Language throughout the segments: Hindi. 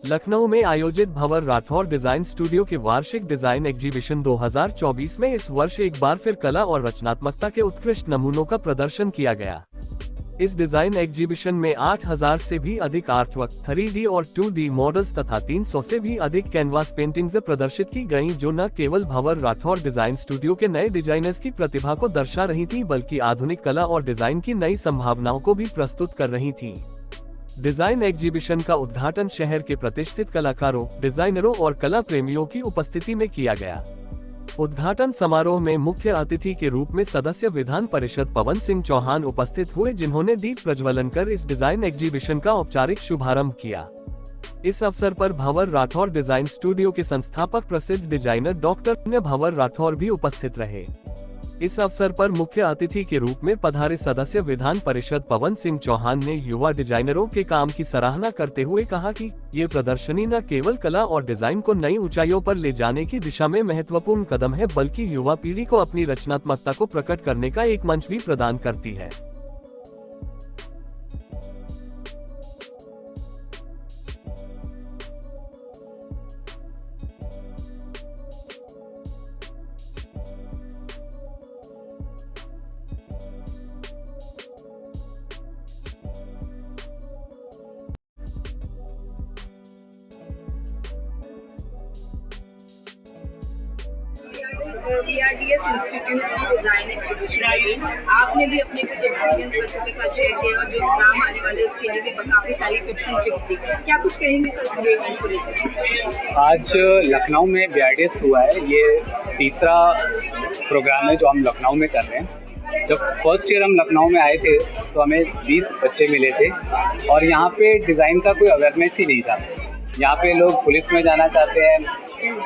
लखनऊ में आयोजित भंवर राठौर डिजाइन स्टूडियो के वार्षिक डिजाइन एग्जीबिशन 2024 में इस वर्ष एक बार फिर कला और रचनात्मकता के उत्कृष्ट नमूनों का प्रदर्शन किया गया। इस डिजाइन एग्जीबिशन में 8000 से भी अधिक आर्टवर्क, 3D और 2D मॉडल्स तथा 300 से भी अधिक कैनवास पेंटिंग्स प्रदर्शित की गईं, जो न केवल भंवर राठौर डिजाइन स्टूडियो के नए डिजाइनर्स की प्रतिभा को दर्शा रही थी, बल्कि आधुनिक कला और डिजाइन की नई संभावनाओं को भी प्रस्तुत कर रही थी। डिजाइन एग्जीबिशन का उद्घाटन शहर के प्रतिष्ठित कलाकारों, डिजाइनरों और कला प्रेमियों की उपस्थिति में किया गया। उद्घाटन समारोह में मुख्य अतिथि के रूप में सदस्य विधान परिषद पवन सिंह चौहान उपस्थित हुए, जिन्होंने दीप प्रज्वलन कर इस डिजाइन एग्जीबिशन का औपचारिक शुभारंभ किया। इस अवसर पर भंवर राठौर डिजाइन स्टूडियो के संस्थापक प्रसिद्ध डिजाइनर डॉक्टर भंवर राठौर भी उपस्थित रहे। इस अवसर पर मुख्य अतिथि के रूप में पधारे सदस्य विधान परिषद पवन सिंह चौहान ने युवा डिजाइनरों के काम की सराहना करते हुए कहा कि ये प्रदर्शनी न केवल कला और डिजाइन को नई ऊंचाइयों पर ले जाने की दिशा में महत्वपूर्ण कदम है, बल्कि युवा पीढ़ी को अपनी रचनात्मकता को प्रकट करने का एक मंच भी प्रदान करती है। VRDS इंस्टीट्यूट की डिजाइन एग्जीबिशन में आपने भी अपने कुछ एक्सपीरियंस बच्चों के साथ शेयर किया और जो एग्जाम आने वाले उसके लिए भी काफी सारी टिप्स एंड ट्रिक्स दी। क्या कुछ कहेंगे सर इवेंट को लेकर? आज लखनऊ में VRDS हुआ है, ये तीसरा प्रोग्राम है जो हम लखनऊ में कर रहे हैं। जब फर्स्ट ईयर हम लखनऊ में आए थे तो हमें 20 बच्चे मिले थे और यहाँ पे डिज़ाइन का कोई अवेयरनेस ही नहीं था। यहाँ पे लोग पुलिस में जाना चाहते हैं,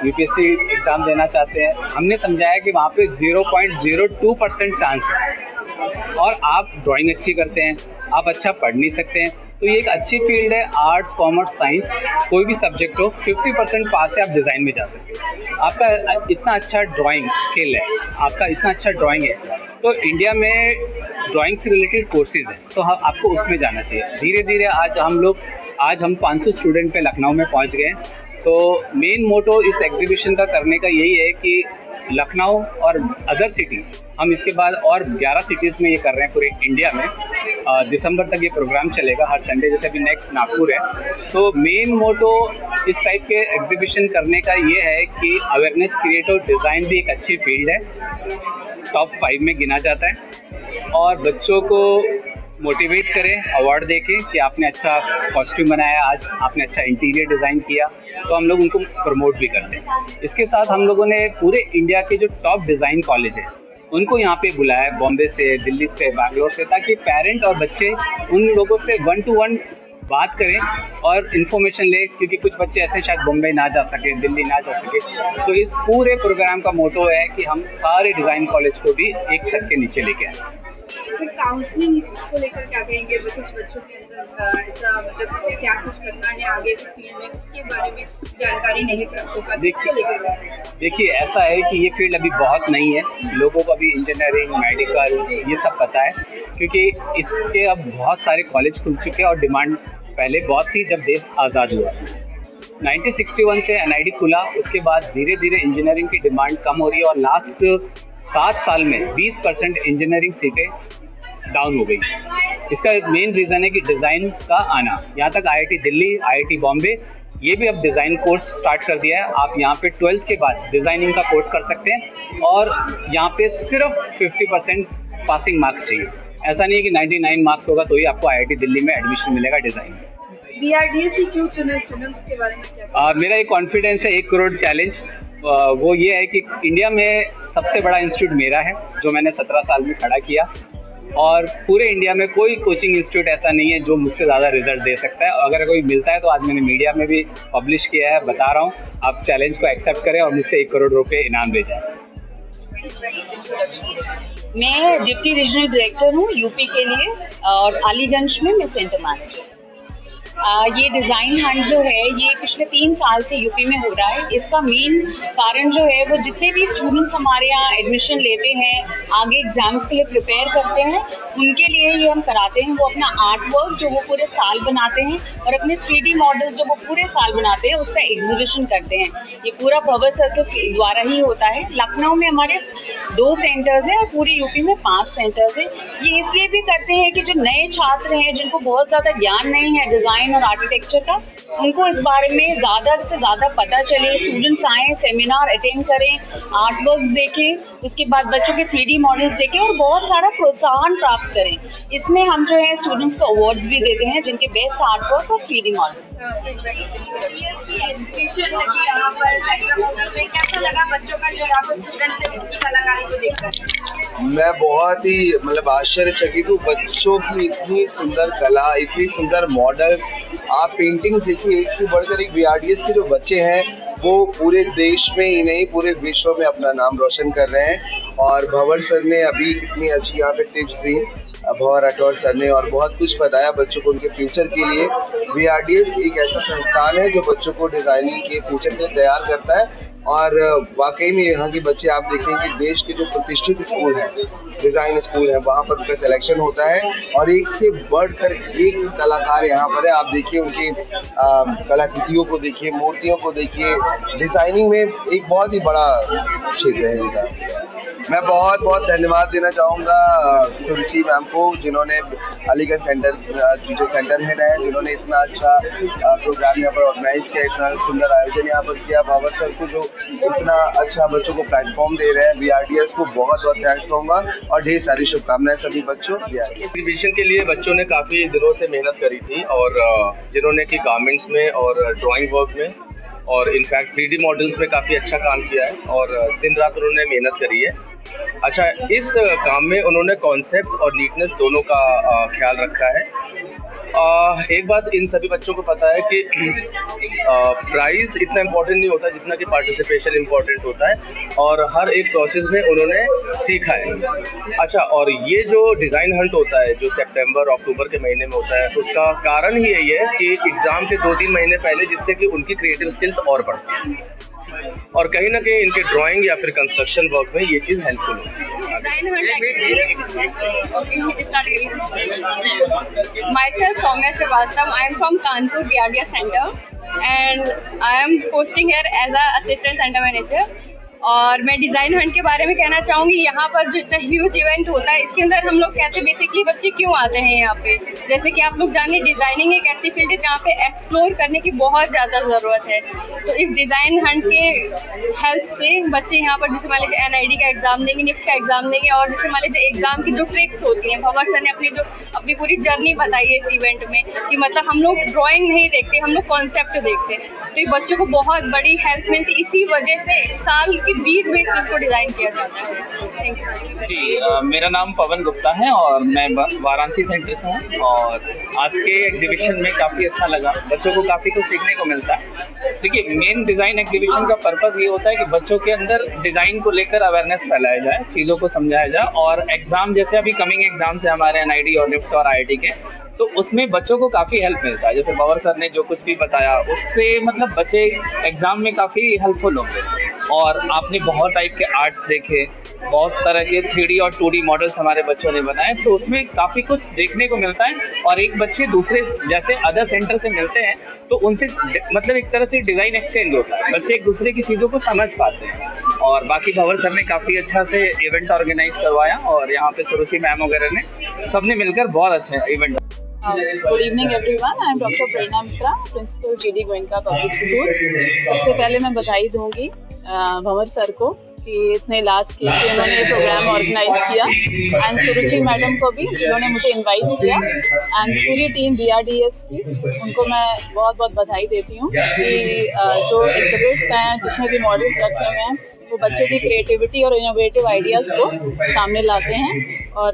UPSC एग्ज़ाम देना चाहते हैं। हमने समझाया कि वहाँ पे 0.02% चांस है और आप ड्राइंग अच्छी करते हैं, आप अच्छा पढ़ नहीं सकते हैं, तो ये एक अच्छी फील्ड है। आर्ट्स, कॉमर्स, साइंस कोई भी सब्जेक्ट हो, 50% पास से आप डिज़ाइन में जा सकते हैं। आपका इतना अच्छा ड्राइंग स्किल है, आपका इतना अच्छा ड्राइंग है, तो इंडिया में ड्राइंग से रिलेटेड कोर्सेज हैं, तो आपको उसमें जाना चाहिए। धीरे धीरे आज हम 500 स्टूडेंट पे लखनऊ में पहुंच गए हैं। तो मेन मोटो इस एग्जीबिशन का करने का यही है कि लखनऊ और अदर सिटी, हम इसके बाद और 11 सिटीज़ में ये कर रहे हैं पूरे इंडिया में। दिसंबर तक ये प्रोग्राम चलेगा हर संडे, जैसे अभी नेक्स्ट नागपुर है। तो मेन मोटो इस टाइप के एग्जीबिशन करने का ये है कि अवेयरनेस क्रिएट हो। डिज़ाइन भी एक अच्छी फील्ड है, टॉप 5 में गिना जाता है, और बच्चों को मोटिवेट करें अवार्ड देके कि आपने अच्छा कॉस्ट्यूम बनाया, आज आपने अच्छा इंटीरियर डिज़ाइन किया, तो हम लोग उनको प्रमोट भी करते हैं। इसके साथ हम लोगों ने पूरे इंडिया के जो टॉप डिज़ाइन कॉलेज है उनको यहाँ पे बुलाया है, बॉम्बे से, दिल्ली से, बैंगलोर से, ताकि पेरेंट और बच्चे उन लोगों से 1 to 1 बात करें और इन्फॉर्मेशन ले, क्योंकि कुछ बच्चे ऐसे शायद बॉम्बे ना जा सके, दिल्ली ना जा सके। तो इस पूरे प्रोग्राम का मोटो है कि हम सारे डिज़ाइन कॉलेज को भी एक छत के नीचे लेके आए। फिर काउंसलिंग को लेकर क्या कहेंगे? कुछ बच्चों के अंदर ऐसा मतलब क्या कुछ करना है आगे की फील्ड में, उसके बारे में जानकारी नहीं प्राप्त हो पाती, इसको लेकर? देखिए, ऐसा है कि ये फील्ड अभी बहुत नई है, लोगों को अभी इंजीनियरिंग, मेडिकल ये सब पता है, क्योंकि इसके अब बहुत सारे कॉलेज खुल चुके हैं और डिमांड पहले बहुत थी जब देश आज़ाद हुआ। 1961 से NID खुला, उसके बाद धीरे धीरे इंजीनियरिंग की डिमांड कम हो रही है और लास्ट 7 साल में 20% इंजीनियरिंग सीटें डाउन हो गई। इसका मेन रीज़न है कि डिज़ाइन का आना। यहाँ तक IIT दिल्ली, IIT बॉम्बे ये भी अब डिज़ाइन कोर्स स्टार्ट कर दिया है। आप यहाँ पे 12th के बाद डिज़ाइनिंग का कोर्स कर सकते हैं और यहाँ पे सिर्फ 50% पासिंग मार्क्स चाहिए। ऐसा नहीं है कि 99 मार्क्स होगा तो ही आपको IIT दिल्ली में एडमिशन मिलेगा डिज़ाइन में। VRDS ही क्यों चुना? स्टूडेंट्स के बारे में क्या? मेरा एक कॉन्फिडेंस है, 1 करोड़ चैलेंज। वो ये है कि इंडिया में सबसे बड़ा इंस्टीट्यूट मेरा है, जो मैंने 17 साल में खड़ा किया, और पूरे इंडिया में कोई कोचिंग इंस्टीट्यूट ऐसा नहीं है जो मुझसे ज़्यादा रिजल्ट दे सकता है। अगर कोई मिलता है तो आज मैंने मीडिया में भी पब्लिश किया है, बता रहा हूँ। आप चैलेंज को एक्सेप्ट करें और मुझसे 1 करोड़ रुपये इनाम दे जाए। मैं डिप्टी रीजनल डायरेक्टर हूँ यूपी के लिए, और अलीगंज में मैं सेंटर मैनेजर। ये डिज़ाइन हंट जो है ये पिछले 3 साल से यूपी में हो रहा है। इसका मेन कारण जो है वो जितने भी स्टूडेंट्स हमारे यहाँ एडमिशन लेते हैं, आगे एग्जाम्स के लिए प्रिपेयर करते हैं, उनके लिए ये हम कराते हैं। वो अपना आर्ट वर्क जो वो पूरे साल बनाते हैं और अपने 3D मॉडल्स जो वो पूरे साल बनाते हैं उसका एग्जीबिशन करते हैं। ये पूरा भवर सर्कस द्वारा ही होता है। लखनऊ में हमारे 2 सेंटर्स हैं और पूरे यूपी में 5 सेंटर्स हैं। ये इसलिए भी करते हैं कि जो नए छात्र हैं जिनको बहुत ज़्यादा ज्ञान नहीं है डिज़ाइन और आर्किटेक्चर का, उनको इस बारे में ज़्यादा से ज़्यादा पता चले। स्टूडेंट्स आएँ, सेमिनार अटेंड करें, आर्ट वर्क देखें, उसके बाद बच्चों के 3D मॉडल्स देखें और बहुत सारा प्रोत्साहन प्राप्त करें। इसमें हम जो है स्टूडेंट्स को अवार्ड्स भी देते हैं जिनके बेस्ट आर्ट वर्क और 3D मॉडल्स। कैसा लगा बच्चों का जो यहाँ पर स्टूडेंट की कलाकारी को देखकर? मैं बहुत ही मतलब आश्चर्यचकित हूँ। बच्चों की इतनी सुंदर कला, इतनी सुंदर मॉडल्स, आप पेंटिंग्स देखिए, एक से बढ़कर एक। VRDS के जो बच्चे हैं वो पूरे देश में ही नहीं पूरे विश्व में अपना नाम रोशन कर रहे हैं। और भंवर सर ने अभी कितनी अच्छी यहाँ पे टिप्स दी, भंवर राठौर सर ने, और बहुत कुछ बताया बच्चों को उनके फ्यूचर के लिए। VRDS एक ऐसा संस्थान है जो बच्चों को डिजाइनिंग के फ्यूचर के लिए तैयार करता है। और वाकई में यहाँ के बच्चे आप देखेंगे देश के जो प्रतिष्ठित स्कूल हैं, डिज़ाइन स्कूल है, वहाँ पर उनका सिलेक्शन होता है और एक से बढ़कर एक कलाकार यहाँ पर है। आप देखिए उनकी कलाकृतियों को देखिए, मूर्तियों को देखिए, डिज़ाइनिंग में एक बहुत ही बड़ा क्षेत्र है इनका। मैं बहुत बहुत धन्यवाद देना चाहूँगा सुरुचि मैम को, जिन्होंने अलीगढ़ सेंटर जो सेंटर हेड है, जिन्होंने इतना अच्छा प्रोग्राम यहाँ पर ऑर्गेनाइज किया, इतना सुंदर आयोजन यहाँ पर किया। भंवर सर को जो इतना अच्छा बच्चों को प्लेटफॉर्म दे रहे हैं, VRDS को बहुत बहुत थैंक्स कहूँगा और ढेर सारी शुभकामनाएं सभी बच्चों। एग्जीबिशन के लिए बच्चों ने काफ़ी दिनों से मेहनत करी थी और जिन्होंने की गारमेंट्स में और ड्राइंग वर्क में और इनफैक्ट 3D मॉडल्स में काफ़ी अच्छा काम किया है और दिन रात उन्होंने मेहनत करी है। अच्छा, इस काम में उन्होंने कॉन्सेप्ट और नीटनेस दोनों का ख्याल रखा है। एक बात इन सभी बच्चों को पता है कि प्राइज़ इतना इम्पोर्टेंट नहीं होता जितना कि पार्टिसिपेशन इम्पोर्टेंट होता है और हर एक प्रोसेस में उन्होंने सीखा है। अच्छा, और ये जो डिज़ाइन हंट होता है जो सितंबर अक्टूबर के महीने में होता है, उसका कारण ही यही है कि एग्ज़ाम के 2-3 महीने पहले, जिससे कि उनकी क्रिएटिव स्किल्स और बढ़ती हैं और कहीं ना कहीं इनके ड्राइंग या फिर कंस्ट्रक्शन वर्क में ये चीज़ हेल्पफुल होती है। Myself Soumya Srivastava. I am from Kanpur VRDS Center and I am posting here as a assistant center manager. और मैं डिज़ाइन हंट के बारे में कहना चाहूँगी। यहाँ पर जो इतना ह्यूज इवेंट होता है, इसके अंदर हम लोग कहते हैं बेसिकली बच्चे क्यों आते हैं यहाँ पे। जैसे कि आप लोग जानिए, डिज़ाइनिंग एक ऐसी फील्ड है जहाँ पे एक्सप्लोर करने की बहुत ज़्यादा ज़रूरत है। तो इस डिज़ाइन हंट के हेल्प से बच्चे यहाँ पर जैसे मान लीजिए NID का एग्ज़ाम देंगे, NIFT का एग्ज़ाम देंगे और जैसे मान लीजिए एग्ज़ाम की जो ट्रिक्स होती हैं, भंवर सर ने अपनी पूरी जर्नी बताई है इस इवेंट में कि मतलब हम लोग ड्राइंग नहीं देखते, हम लोग कॉन्सेप्ट देखते हैं। तो ये बच्चों को बहुत बड़ी हेल्प मिलती। इसी वजह से साल की 20 में इसको डिज़ाइन किया जाता है। जी, मेरा नाम पवन गुप्ता है और मैं वाराणसी सेंटर से हूँ और आज के एग्जीबिशन में काफ़ी अच्छा लगा। बच्चों को काफ़ी कुछ सीखने को मिलता है। देखिए, मेन डिज़ाइन एग्जीबिशन का पर्पस ये होता है कि बच्चों के अंदर डिज़ाइन को लेकर अवेयरनेस फैलाया जाए, चीज़ों को समझाया जाए और एग्ज़ाम जैसे अभी कमिंग एग्जाम्स है हमारे NID और NIFT और IIT के, तो उसमें बच्चों को काफ़ी हेल्प मिलता है। जैसे भंवर सर ने जो कुछ भी बताया उससे मतलब बच्चे एग्ज़ाम में काफ़ी हेल्पफुल होंगे। और आपने बहुत टाइप के आर्ट्स देखे, बहुत तरह के 3D और 2D मॉडल्स हमारे बच्चों ने बनाए, तो उसमें काफ़ी कुछ देखने को मिलता है। और एक बच्चे दूसरे जैसे अदर सेंटर से मिलते हैं तो उनसे मतलब एक तरह से डिज़ाइन एक्सचेंज होता है, बच्चे एक दूसरे की चीज़ों को समझ पाते हैं। और बाकी भंवर सर ने काफ़ी अच्छा से इवेंट ऑर्गेनाइज करवाया और यहाँ पे सुरुचि मैम वगैरह ने सबने मिलकर बहुत अच्छा event. Good evening everyone, I am doctor Prerna Mitra, principal GD Goenka public school. सबसे पहले मैं बधाई दूंगी भंवर सर को कि इतने लार्ज स्केल पे उन्होंने प्रोग्राम ऑर्गेनाइज किया एंड सुरुचि मैडम को भी जिन्होंने मुझे इनवाइट किया एंड पूरी टीम VRDS की, उनको मैं बहुत बहुत बधाई देती हूँ कि जो एग्जिबिट्स हैं, जितने भी मॉडल्स रखे हुए हैं, वो बच्चों की क्रिएटिविटी और इनोवेटिव आइडियाज़ को सामने लाते हैं। और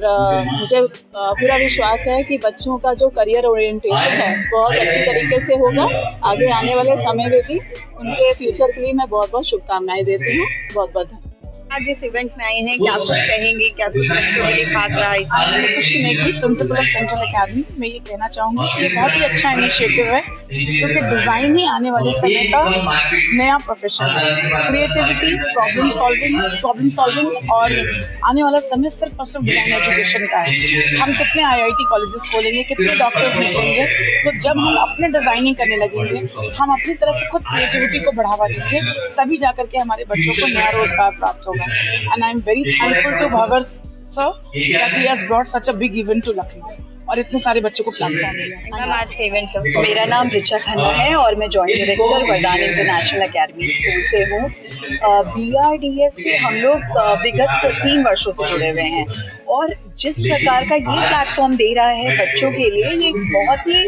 मुझे पूरा विश्वास है कि बच्चों का जो करियर ओरिएंटेशन है बहुत अच्छी तरीके से होगा। आगे आने वाले समय में भी उनके फ्यूचर के लिए मैं बहुत बहुत शुभकामनाएं देती हूँ। बहुत बहुत धन्यवाद। आज इस इवेंट में आई हैं, क्या कुछ कहेंगी, क्या कुछ बच्चों के लिए खास रहा इस प्रिंसिपल ऑफ सेंट्रल अकेडमी। मैं ये कहना चाहूँगी कि ये बहुत ही अच्छा इनिशिएटिव है, क्योंकि डिज़ाइन ही आने वाले समय का नया प्रोफेशन है। क्रिएटिविटी, प्रॉब्लम सॉल्विंग और आने वाला समय सिर्फ और सिर्फ डिज़ाइन एजुकेशन का है। हम कितने IIT कॉलेजेस खोलेंगे, कितने डॉक्टर्स निकलेंगे, तो जब हम अपने डिज़ाइनिंग करने लगेंगे, हम अपनी तरफ से खुद क्रिएटिविटी को बढ़ावा देंगे, तभी जाकर के हमारे बच्चों को नया रोजगार प्राप्त होगा। And I am very thankful to Bhavar sir that he has brought such a big event to Lucknow और इतने सारे बच्चों को प्लेटफॉर्म दिया। मैम आज के इवेंट का मेरा नाम ऋचा खन्ना है और मैं जॉइंट डायरेक्टर वरदान इंटरनेशनल अकेडमी स्कूल से हूँ। BRDS से हम लोग विगत 3 वर्षों से जुड़े हुए हैं और जिस प्रकार का ये प्लेटफॉर्म दे रहा है बच्चों के लिए, ये बहुत ही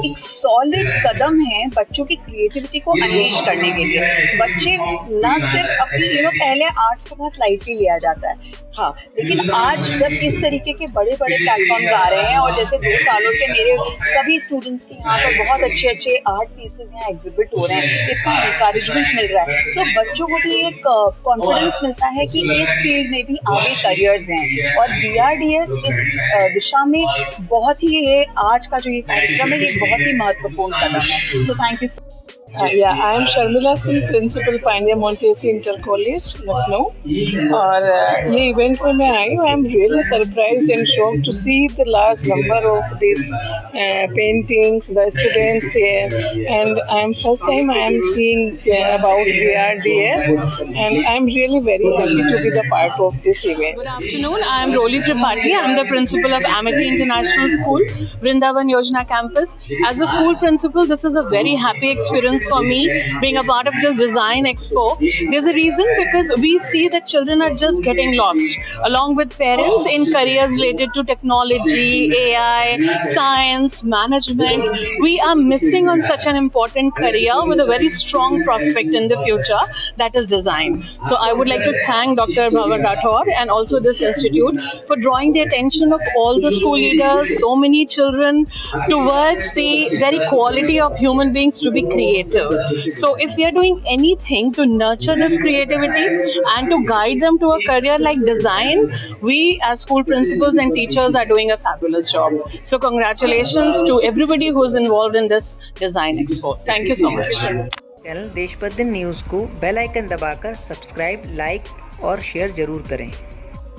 एक सॉलिड कदम है बच्चों की क्रिएटिविटी को अनलीश करने के लिए। बच्चे ना सिर्फ अपनी पहले आर्ट्स को बहुत लाइटली लिया जाता है हाँ, लेकिन आज जब इस तरीके के बड़े बड़े प्लेटफॉर्म आ रहे हैं और जैसे 2 सालों से मेरे सभी स्टूडेंट्स के यहाँ पर बहुत अच्छे आर्ट पीसेज यहाँ एग्जिबिट हो रहे हैं, इतना इंकरेजमेंट मिल रहा है, तो बच्चों को भी एक कॉन्फिडेंस मिलता है कि इस फील्ड में भी आगे करियर्स हैं। और BRDS इस दिशा में बहुत ही ये आज का जो ये कार्यक्रम है, ये बहुत ही महत्वपूर्ण कदम है। तो thank you. Yeah, I am Sharmila Singh, Principal Pioneer Montessori Inter College, Lucknow. और ये इवेंट में मैं आई हूँ। I am really surprised and shocked to see the large number of this paintings, the students here, and I am first time I am seeing about BRDS, and I am really very happy to be the part of this event. Good afternoon, I am Roli Tripathi. I am the principal of Amity International School, Vrindavan Yojana campus. As a school principal, this is a very happy experience for me being a part of this design expo. There's a reason, because we see that children are just getting lost along with parents in careers related to technology, AI, science, management. We are missing on such an important career with a very strong prospect in the future, that is design. So I would like to thank Dr. Bhavar Rathor and also this institute for drawing the attention of all the school leaders, so many children, towards the very quality of human beings to be creative. So if we are doing anything to nurture this creativity and to guide them to a career like design, we as school principals and teachers are doing a fabulous job. So congratulations to everybody who is involved in this design expo. Thank you so much. Channel Deshbandhan news को बेल आइकन दबाकर सब्सक्राइब, लाइक और शेयर जरूर करें।